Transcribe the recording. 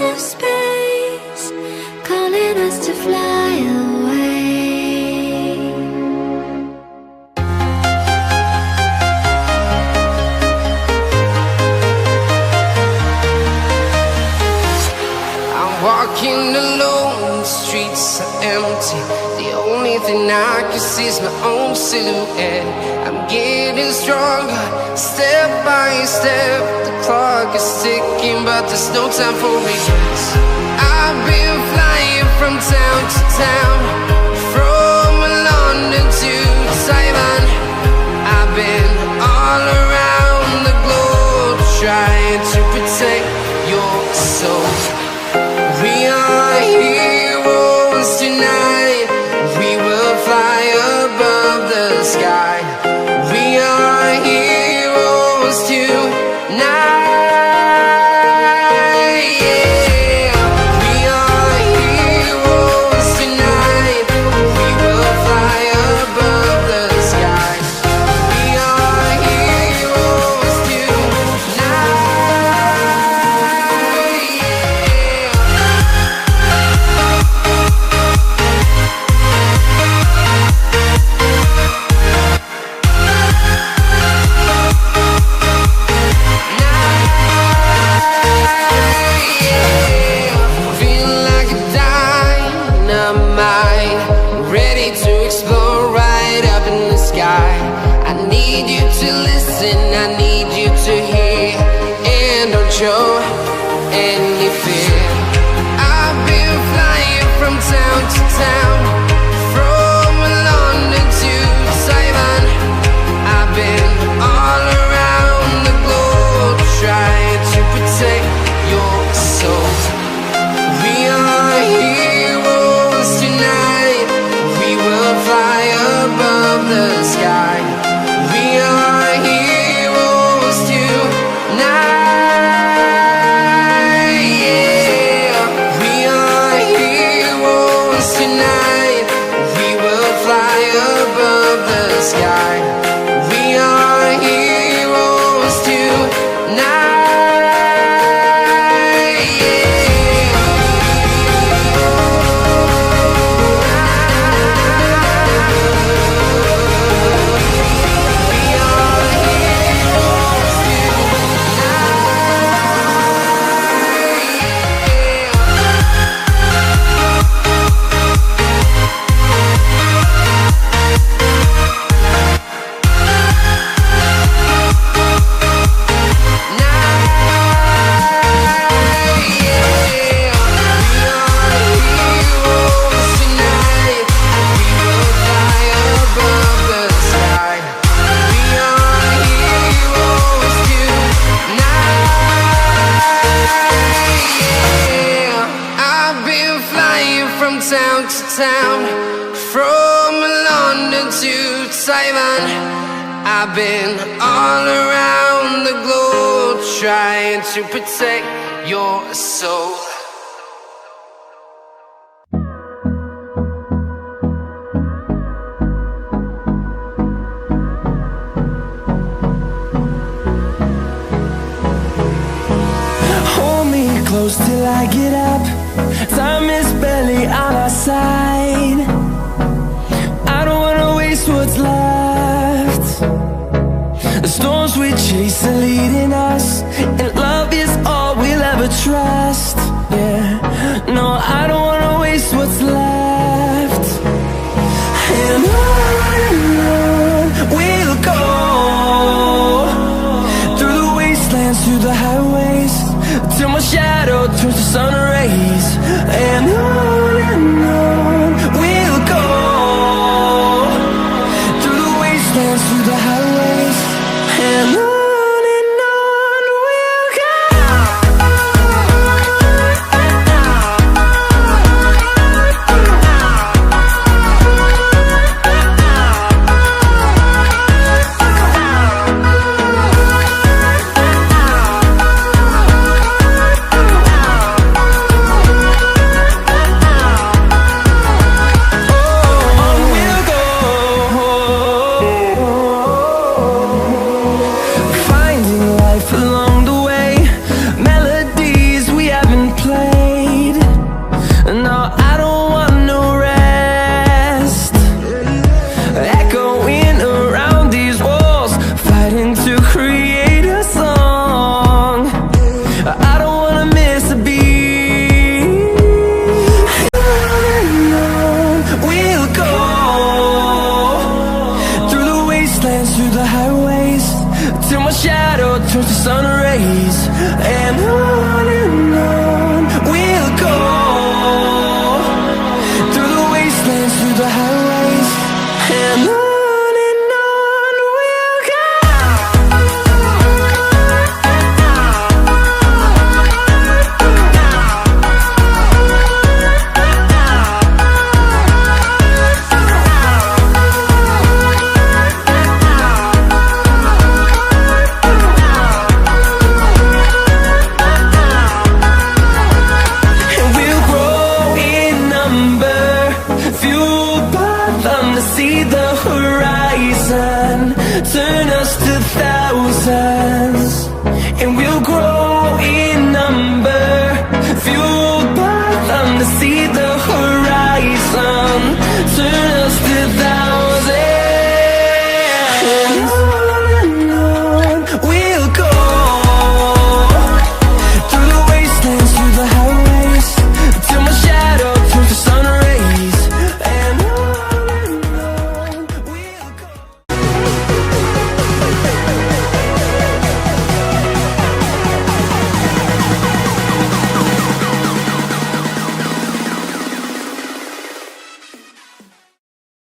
into space, calling us to fly away. I'm walking alone, the streets are empty. The only thing I can see is my own silhouette. I'm getting stronger, step by step. The clock is ticking, but there's no time for regrets. I've been flying from town to town, from London to Taiwan. I've been all around the globe, trying to protect your soul. We are heroes tonight. We will fly above the sky. We are heroes tonight. Yeah. We are heroes tonight. We will fly above the sky. We are heroes tonight. Feeling like a dynamite, ready to explode right up in the sky. I need you to listen, I need you to hear, and don't show any fear. I've been flying from town to town, from London to Taiwan. I've been all around the globe, trying to protect your soul. We are heroes tonight. We will fly above the sky. We are heroes tonight. Yeah. We are heroes tonight. We will fly above the sky. We are heroes tonight. Town to town, from London to Taiwan. I've been all around the globe, trying to protect your soul. Hold me close till I get up. Time is barely on our side. I don't wanna waste what's left. The storms we chase are leading us, and love is all we'll ever trust. Yeah, no, I don't wanna waste what's left. And on we'll go, through the wastelands, through the highways, till my shadow turns to sun rays.